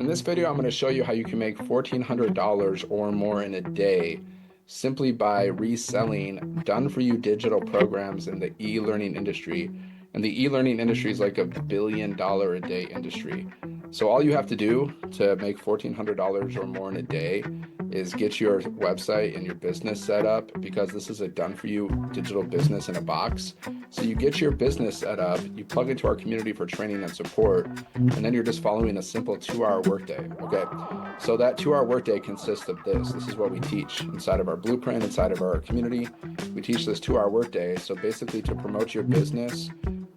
In this video, I'm going to show you how you can make $1,400 or more in a day simply by reselling done-for-you digital programs in the e-learning industry. And the e-learning industry is like $1 billion a day industry. So all you have to do to make $1,400 or more in a day is get your website and your business set up, because this is a done-for-you digital business in a box. So you get your business set up, you plug into our community for training and support, and then you're just following a simple 2-hour workday, okay? So that 2-hour workday consists of this. This is what we teach inside of our blueprint, inside of our community. We teach this 2-hour workday. So basically, to promote your business,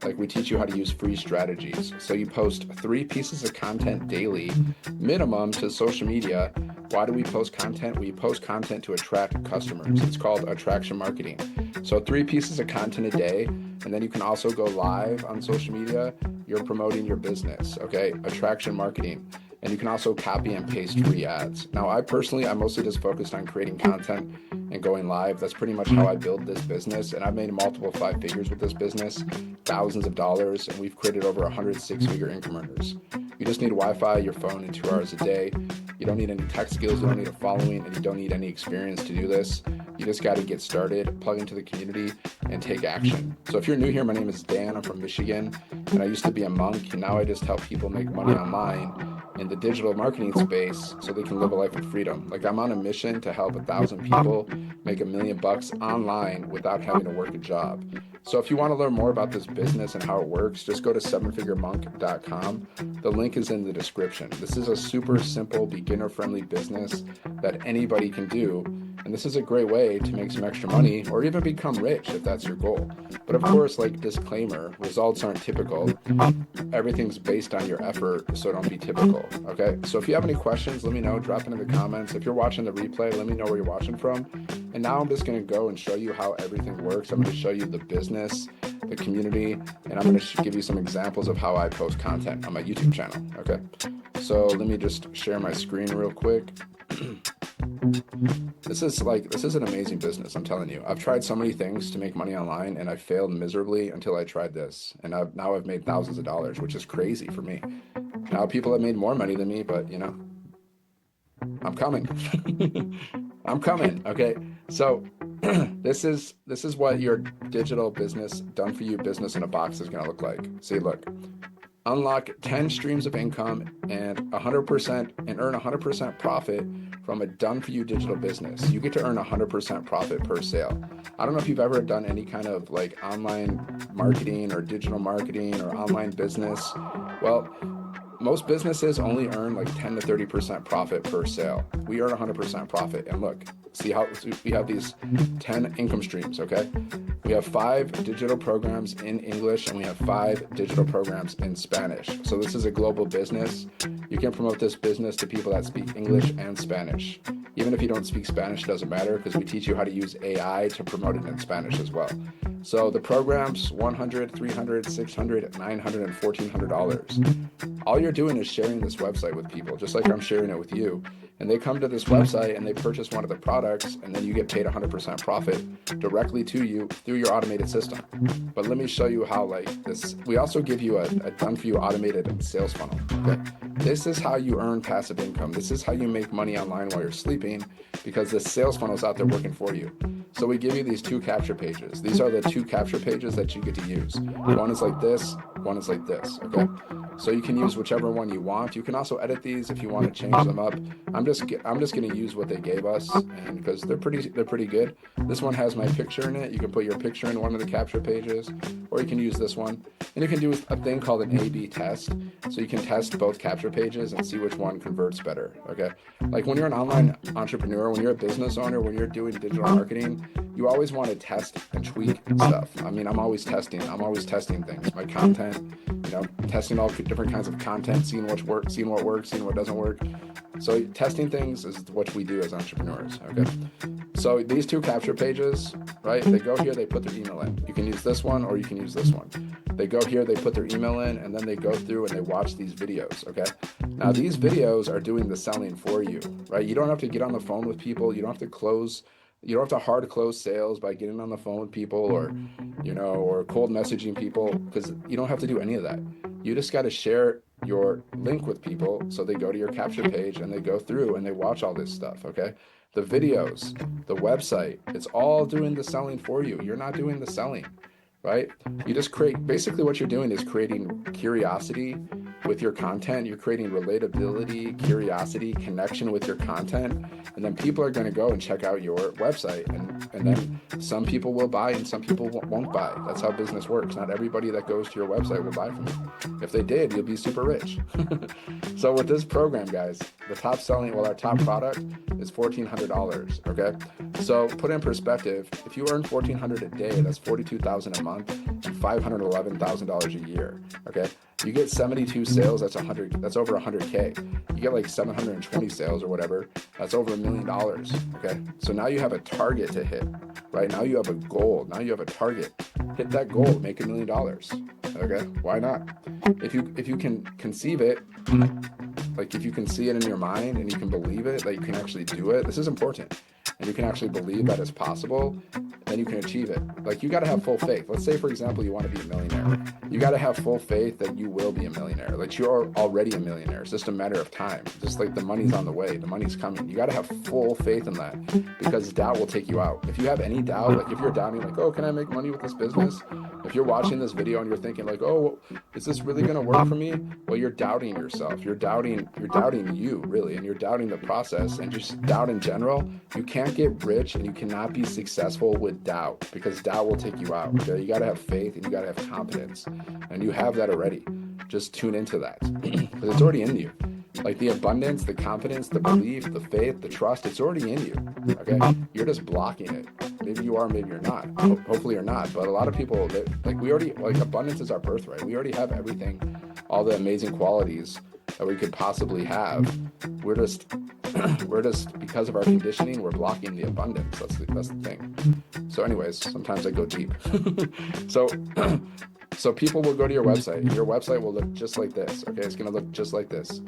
like, we teach you how to use free strategies. So you post 3 pieces of content daily, minimum, to social media. Why do we post content? We post content to attract customers. It's called attraction marketing. So 3 pieces of content a day, and then you can also go live on social media. You're promoting your business, okay? Attraction marketing. And you can also copy and paste free ads. Now, I'm mostly just focused on creating content and going live. That's pretty much how I build this business. And I've made multiple 5 figures with this business, thousands of dollars, and we've created over 100 6-figure income earners. You just need Wi-Fi, your phone, and 2 hours a day. You don't need any tech skills, you don't need a following, and you don't need any experience to do this. You just got to get started, plug into the community, and take action. So if you're new here, my name is Dan. I'm from Michigan, and I used to be a monk, and now I just help people make money online in the digital marketing space so they can live a life of freedom. Like, I'm on a mission to help 1,000 people make $1 million online without having to work a job. So if you want to learn more about this business and how it works, just go to 7figuremonk.com. The link is in the description. This is a super simple, beginner-friendly business that anybody can do. And this is a great way to make some extra money or even become rich if that's your goal. But of course, like, disclaimer, results aren't typical. Everything's based on your effort, so don't be typical, okay? So if you have any questions, let me know. Drop it in the comments. If you're watching the replay, let me know where you're watching from. And now I'm just going to go and show you how everything works. I'm going to show you the business, the community, and I'm going to give you some examples of how I post content on my YouTube channel, okay? So let me just share my screen real quick. This is an amazing business, I'm telling you. I've tried so many things to make money online, and I failed miserably until I tried this. And now I've made thousands of dollars, which is crazy for me. Now people have made more money than me, but you know, I'm coming. I'm coming, okay? So this is what your digital business, done for you business in a box is gonna look like. See, look. Unlock 10 streams of income and 100% and earn 100% profit from a done-for-you digital business. You get to earn 100% profit per sale. I don't know if you've ever done any kind of like online marketing or digital marketing or online business. Well, most businesses only earn like 10 to 30% profit per sale. We earn 100% profit. And look, see how we have these 10 income streams, okay? We have 5 digital programs in English, and we have 5 digital programs in Spanish. So this is a global business. You can promote this business to people that speak English and Spanish. Even if you don't speak Spanish, it doesn't matter, because we teach you how to use AI to promote it in Spanish as well. So the programs, $100, $300, $600, $900, and $1,400. All you're doing is sharing this website with people, just like I'm sharing it with you. And they come to this website and they purchase one of the products, and then you get paid 100% profit directly to you through your automated system. But let me show you how, like, this. We also give you a done-for-you automated sales funnel. Okay? This is how you earn passive income. This is how you make money online while you're sleeping, because the sales funnel is out there working for you. So we give you these 2 capture pages. These are the 2 capture pages that you get to use. One is like this, one is like this, okay? So you can use whichever one you want. You can also edit these if you want to change them up. I'm just going to use what they gave us, and because they're pretty good. This one has my picture in it. You can put your picture in one of the capture pages, or you can use this one. And you can do a thing called an A/B test. So you can test both capture pages and see which one converts better, okay? Like, when you're an online entrepreneur, when you're a business owner, when you're doing digital marketing, you always want to test and tweak stuff. I mean, I'm always testing things, my content, you know, testing all different kinds of content, seeing what works, seeing what doesn't work. So testing things is what we do as entrepreneurs, okay? So these 2 capture pages, right? They go here, they put their email in. You can use this one, or you can use this one. They go here, they put their email in, and then they go through and they watch these videos, okay? Now, these videos are doing the selling for you, right? You don't have to get on the phone with people. You don't have to close. You don't have to hard close sales by getting on the phone with people, or, you know, or cold messaging people, because you don't have to do any of that. You just got to share your link with people so they go to your capture page and they go through and they watch all this stuff, okay? The videos, the website, it's all doing the selling for you. You're not doing the selling, right? You just create, basically what you're doing is creating curiosity with your content. You're creating relatability, curiosity, connection with your content. And then people are going to go and check out your website. And then some people will buy and some people won't buy. That's how business works. Not everybody that goes to your website will buy from you. If they did, you'll be super rich. So with this program, guys, the top selling, well, our top product is $1,400, okay? So put in perspective, if you earn $1,400 a day, that's $42,000 a month and $511,000 a year, okay? You get 72 sales, that's over 100K. You get like 720 sales or whatever, that's over $1 million, okay? So now you have a target to hit, right? Now you have a goal, now you have a target. Hit that goal, make $1 million, okay? Why not? If you can conceive it, like if you can see it in your mind and you can believe it, that you can actually do it, this is important. And you can actually believe that it's possible, then you can achieve it. Like you got to have full faith. Let's say, for example, you want to be a millionaire. You got to have full faith that you will be a millionaire. Like you're already a millionaire. It's just a matter of time. Just like the money's on the way, the money's coming. You got to have full faith in that because doubt will take you out. If you have any doubt, like if you're doubting, like, oh, can I make money with this business? If you're watching this video and you're thinking like, oh, is this really going to work for me? Well, you're doubting yourself. You're doubting you really, and you're doubting the process and just doubt in general. You can't get rich and you cannot be successful with doubt because doubt will take you out. Okay? You got to have faith and you got to have confidence, and you have that already. Just tune into that because it's already in you. Like the abundance, the confidence, the belief, the faith, the trust, it's already in you. Okay, you're just blocking it. Maybe you are, maybe you're not. Hopefully you're not. But a lot of people, like abundance is our birthright. We already have everything, all the amazing qualities that we could possibly have. We're just because of our conditioning, we're blocking the abundance. That's the thing. So anyways, sometimes I go deep. So people will go to your website and your website will look just like this. Okay, it's gonna look just like this.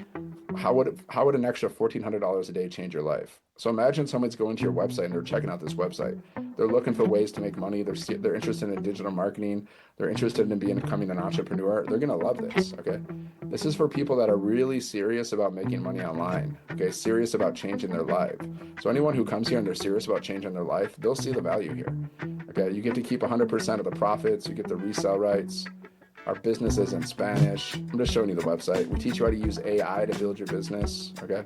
How would an extra $1,400 a day change your life? So imagine someone's going to your website and they're checking out this website. They're looking for ways to make money. They're interested in digital marketing. They're interested in becoming an entrepreneur. They're gonna love this. Okay, this is for people that are really serious about making money online. Okay, serious about changing their life. So anyone who comes here and they're serious about changing their life, they'll see the value here. Okay, you get to keep 100% of the profits. You get the resale rights. Our business is in Spanish. I'm just showing you the website. We teach you how to use AI to build your business. Okay.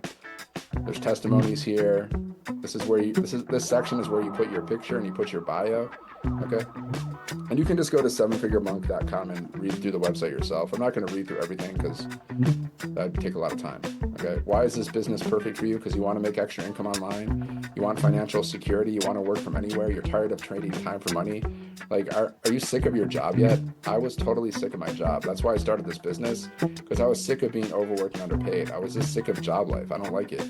There's testimonies here. This section is where you put your picture and you put your bio. Okay. And you can just go to sevenfiguremonk.com and read through the website yourself. I'm not going to read through everything because that'd take a lot of time. Okay. Why is this business perfect for you? Because you want to make extra income online. You want financial security. You want to work from anywhere. You're tired of trading time for money. Like, are you sick of your job yet? I was totally sick of my job. That's why I started this business, because I was sick of being overworked and underpaid. I was just sick of job life. I don't like it.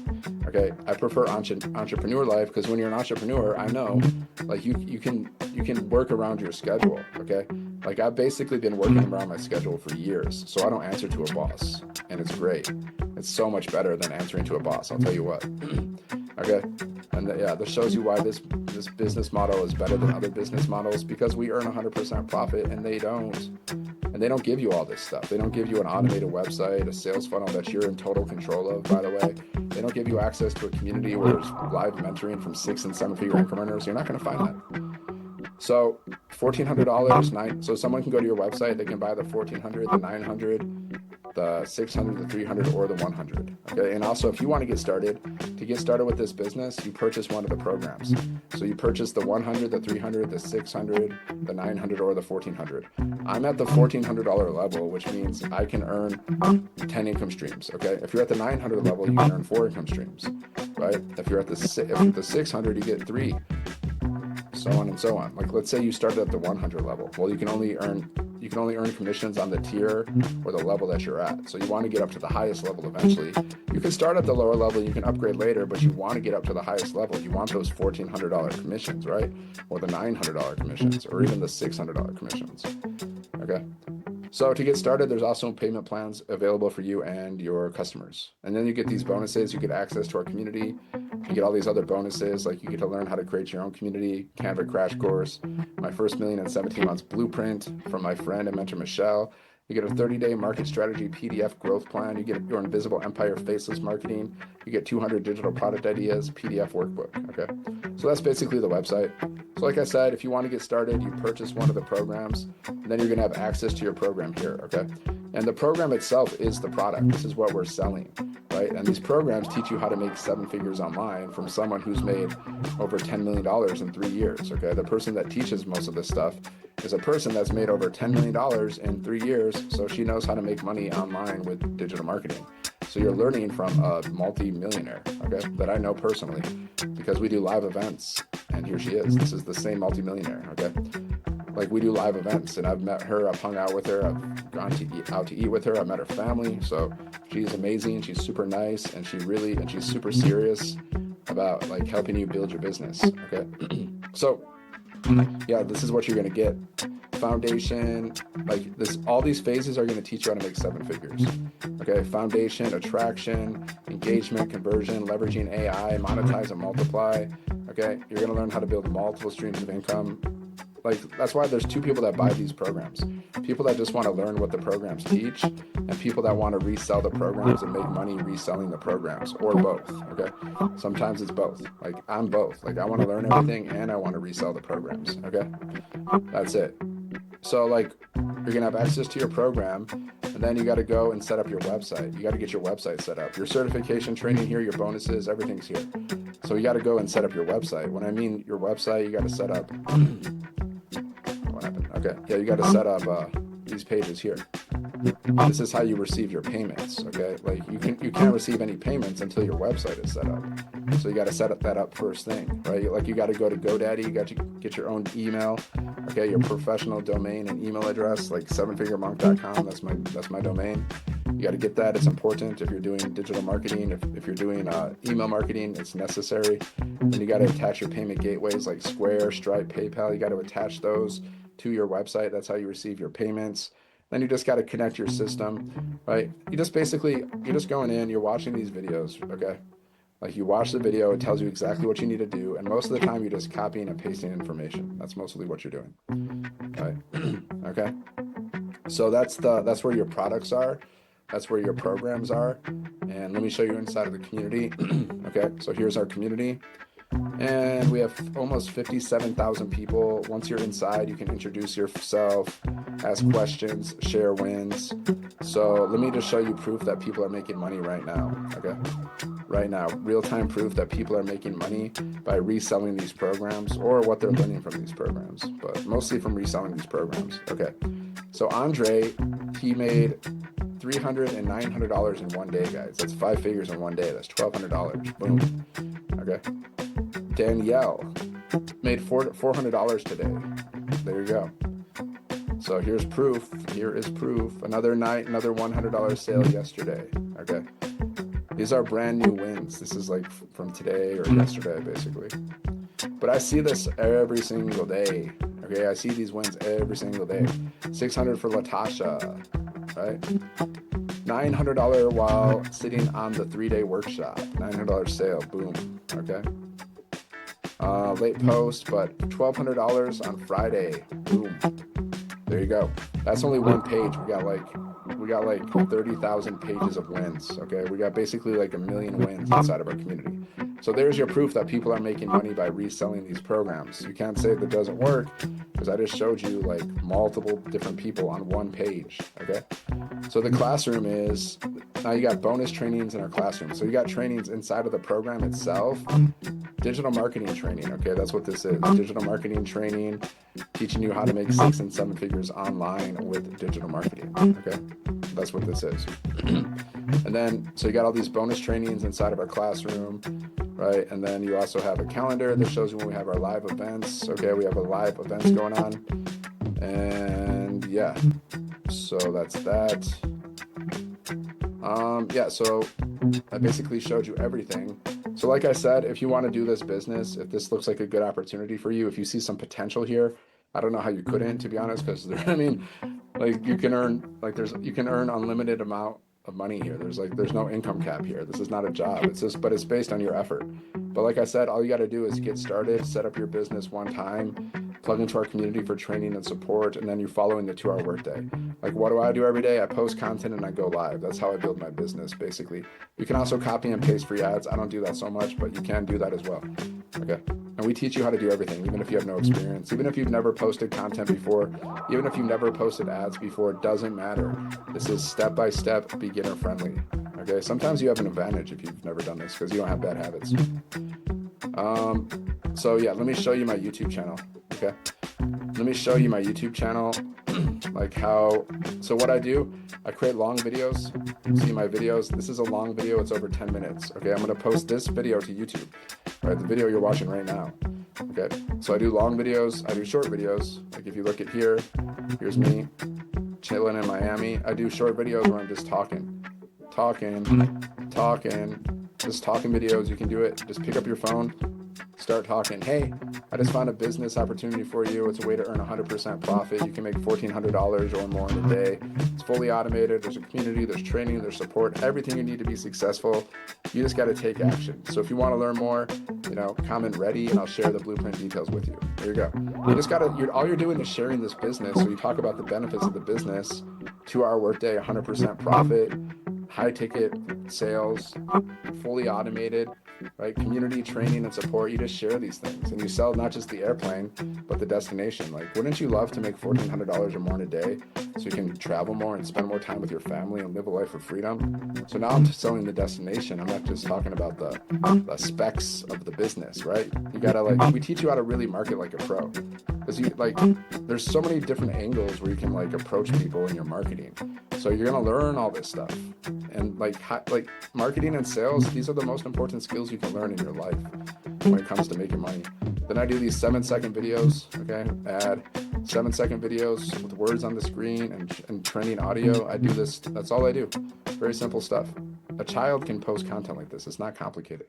Okay. I prefer entrepreneur life because when you're an entrepreneur, I know like you can work around your schedule. Okay. Like I've basically been working around my schedule for years. So I don't answer to a boss, and it's great. It's so much better than answering to a boss. I'll tell you what. Okay. And this shows you why this business model is better than other business models, because we earn 100% profit and they don't. And they don't give you all this stuff. They don't give you an automated website, a sales funnel that you're in total control of, by the way. They don't give you access to a community where there's live mentoring from 6 and 7 figure income earners. You're not going to find that. So $1,400, so someone can go to your website, they can buy the $1,400, the $900, the $600, the $300, or the $100. Okay, and also if you want to get started with this business, you purchase one of the programs. So you purchase the $100, the $300, the $600, the $900, or the $1,400. I'm at the $1,400 level, which means I can earn 10 income streams. Okay, if you're at the $900 level, you can earn 4 income streams. Right? If you're at the $600, you get 3. So on and so on. Like let's say you started at the 100 level. Well, you can only earn commissions on the tier or the level that you're at. So you want to get up to the highest level eventually. You can start at the lower level, you can upgrade later, but you want to get up to the highest level. You want those $1,400 commissions, right? Or the $900 commissions, or even the $600 commissions. Okay. So to get started, there's also payment plans available for you and your customers. And then you get these bonuses. You get access to our community. You get all these other bonuses, like you get to learn how to create your own community, Canva crash course, my first million in 17 months blueprint from my friend and mentor Michelle, You get a 30-day market strategy PDF growth plan. You get your invisible empire faceless marketing. You get 200 digital product ideas, PDF workbook. Okay. So that's basically the website. So like I said, if you want to get started, you purchase one of the programs, and then you're going to have access to your program here. Okay. And the program itself is the product. This is what we're selling, right? And these programs teach you how to make 7 figures online from someone who's made over $10 million in 3 years. Okay. The person that teaches most of this stuff is a person that's made over $10 million in 3 years. So she knows how to make money online with digital marketing. So you're learning from a multi-millionaire, okay, that I know personally because we do live events, and here she is. This is the same multi-millionaire, okay? Like, we do live events, and I've met her, I've hung out with her, I've gone out to eat with her, I've met her family. So she's amazing, she's super nice, and she's super serious about like helping you build your business, okay? So yeah, this is what you're gonna get. Foundation, like this, all these phases are gonna teach you how to make 7 figures. Okay, foundation, attraction, engagement, conversion, leveraging AI, monetize and multiply. Okay, you're gonna learn how to build multiple streams of income. Like, that's why there's 2 people that buy these programs. People that just want to learn what the programs teach, and people that want to resell the programs and make money reselling the programs, or both, okay? Sometimes it's both. Like, I'm both. Like, I want to learn everything and I want to resell the programs, okay? That's it. So, like, you're going to have access to your program, and then you got to go and set up your website. You got to get your website set up. Your certification training here, your bonuses, everything's here. So you got to go and set up your website. When I mean your website, you got to set up... What happened? Okay. Yeah, you got to set up these pages here. This is how you receive your payments, okay? Like, you can't receive any payments until your website is set up. So you got to set that up first thing, right? Like, you got to go to GoDaddy, you got to get your own email, okay? Your professional domain and email address, like 7figuremonk.com. That's my domain. You got to get that. It's important if you're doing digital marketing. If you're doing email marketing, it's necessary. And you got to attach your payment gateways like Square, Stripe, PayPal. You got to attach those to your website. That's how you receive your payments. Then you just got to connect your system, right? You're just going in, you're watching these videos, okay? Like, you watch the video, it tells you exactly what you need to do, and most of the time you're just copying and pasting information. That's mostly what you're doing, right? Okay? So that's where your products are. That's where your programs are. And let me show you inside of the community. Okay, so here's our community. And we have almost 57,000 people. Once you're inside, you can introduce yourself, ask questions, share wins. So let me just show you proof that people are making money right now, okay? Right now, real-time proof that people are making money by reselling these programs, or what they're learning from these programs, but mostly from reselling these programs, okay? So Andre, he made $300 and $900 in one day, guys. That's 5 figures in one day. That's $1,200. Boom. Okay. Danielle made $400 today. There you go. So here's proof. Here is proof. Another night, another $100 sale yesterday. Okay. These are brand new wins. This is like from today or yesterday, basically. But I see this every single day. Okay, I see these wins every single day. $600 for Latasha, right? $900 while sitting on the 3-day workshop. $900 sale, boom. Okay. Late post, but $1,200 on Friday. Boom. There you go. That's only one page. We got like 30,000 pages of wins. Okay, we got basically like 1 million wins inside of our community. So there's your proof that people are making money by reselling these programs. You can't say that doesn't work, because I just showed you like multiple different people on one page. Okay, so the classroom is, now you got bonus trainings in our classroom. So you got trainings inside of the program itself. Digital marketing training, okay, that's what this is. Digital marketing training, teaching you how to make 6 and 7 figures online with digital marketing, okay? That's what this is. And then, so you got all these bonus trainings inside of our classroom, right? And then you also have a calendar that shows you when we have our live events. Okay, we have a live events going on. And yeah, so that's that. Yeah, so I basically showed you everything. So like I said, if you want to do this business, if this looks like a good opportunity for you, if you see some potential here, I don't know how you couldn't, to be honest, because I mean, like, you can earn unlimited amount of money here. There's no income cap here. This is not a job. But it's based on your effort. But like I said, all you got to do is get started, set up your business one time, plug into our community for training and support, and then you're following the 2-hour workday. Like, what do I do every day? I post content and I go live. That's how I build my business, basically. You can also copy and paste free ads. I don't do that so much, but you can do that as well. Okay. And we teach you how to do everything, even if you have no experience, even if you've never posted content before, even if you've never posted ads before, it doesn't matter. This is step-by-step, beginner-friendly. Okay. Sometimes you have an advantage if you've never done this because you don't have bad habits. So yeah, let me show you my YouTube channel. Okay. Let me show you my YouTube channel. Like how, so what I do, I create long videos. See my videos. This is a long video. It's over 10 minutes. Okay. I'm going to post this video to YouTube, right? The video you're watching right now. Okay. So I do long videos. I do short videos. Like if you look at here, here's me chilling in Miami. I do short videos where I'm just talking, just talking videos. You can do it. Just pick up your phone, start talking. Hey, I just found a business opportunity for you. It's a way to earn 100% profit. You can make $1,400 or more in a day. It's fully automated. There's a community, there's training, there's support, everything you need to be successful. You just got to take action. So if you want to learn more, comment ready and I'll share the blueprint details with you. There you go. You just got to, all you're doing is sharing this business. So you talk about the benefits of the business, 2-hour workday, 100% profit, high ticket sales, fully automated, right? Community training and support. You just share these things and you sell not just the airplane, but the destination. Like, wouldn't you love to make $1,400 or more in a day so you can travel more and spend more time with your family and live a life of freedom? So now I'm just selling the destination. I'm not just talking about the specs of the business, right? You gotta we teach you how to really market like a pro. Because there's so many different angles where you can approach people in your marketing. So you're gonna learn all this stuff. And marketing and sales, these are the most important skills you can learn in your life when it comes to making money. Then I do these 7-second videos, okay? Add 7-second videos with words on the screen and trending audio. I do this, that's all I do. Very simple stuff. A child can post content like this. It's not complicated.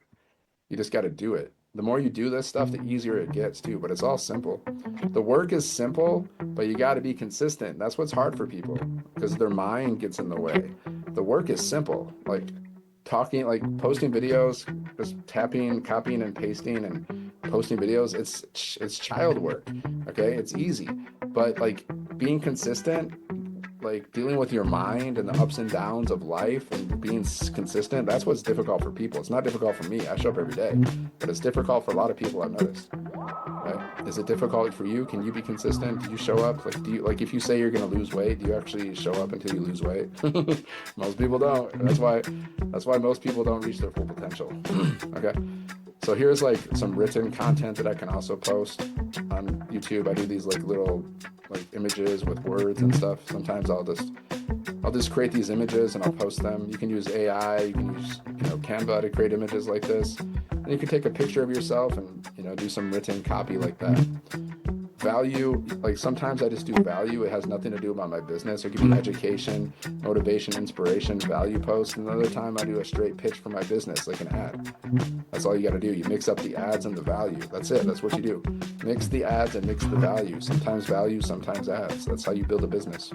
You just got to do it. The more you do this stuff, the easier it gets too, but it's all simple. The work is simple, but you got to be consistent. That's what's hard for people because their mind gets in the way. The work is simple, talking, posting videos, just tapping, copying and pasting and posting videos. It's child work. Okay. It's easy, but being consistent, dealing with your mind and the ups and downs of life and being consistent, that's what's difficult for people. It's not difficult for me. I show up every day, but it's difficult for a lot of people, I've noticed. Right? Is it difficult for you? Can you be consistent? Do you show up? If you say you're going to lose weight, do you actually show up until you lose weight? Most people don't. That's why most people don't reach their full potential. Okay. So here's some written content that I can also post on YouTube. I do these little images with words and stuff. Sometimes I'll just create these images and I'll post them. You can use AI, you can use Canva to create images like this. And you can take a picture of yourself and do some written copy like that. Value, sometimes I just do value. It has nothing to do about my business. It could be education, motivation, inspiration, value post. Another time I do a straight pitch for my business, like an ad. That's all you got to do. You mix up the ads and the value. That's it. That's what you do. Mix the ads and mix the value. Sometimes value, sometimes ads. That's how you build a business.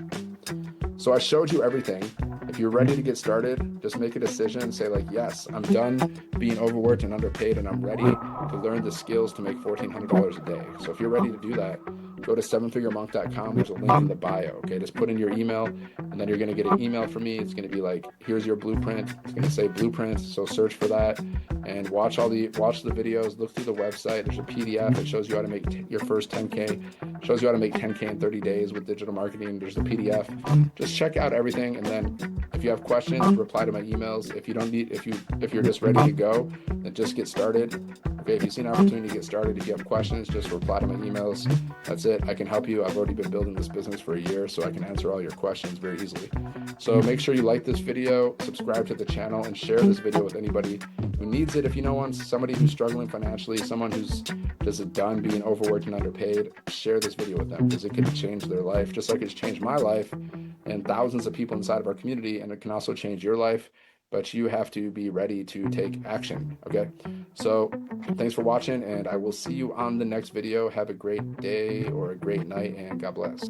So I showed you everything. If you're ready to get started, just make a decision and say yes, I'm done being overworked and underpaid and I'm ready to learn the skills to make $1,400 a day. So if you're ready to do that, go to sevenfiguremonk.com. There's a link in the bio. Okay. Just put in your email and then you're going to get an email from me. It's going to be here's your blueprint. It's going to say blueprint. So search for that and watch the videos, look through the website. There's a PDF that shows you how to make your first 10K, shows you how to make 10K in 30 days with digital marketing. There's a PDF. Just check out everything. And then if you have questions, reply to my emails. If you're just ready to go, then just get started. Okay. If you see an opportunity to get started, if you have questions, just reply to my emails. That's it. I can help you. I've already been building this business for a year, so I can answer all your questions very easily. So make sure you like this video, subscribe to the channel, and share this video with anybody who needs it. If you know somebody who's struggling financially, someone who's just done being overworked and underpaid, share this video with them because it could change their life, just like it's changed my life and thousands of people inside of our community, and it can also change your life. But you have to be ready to take action. Okay. So thanks for watching and I will see you on the next video. Have a great day or a great night and God bless.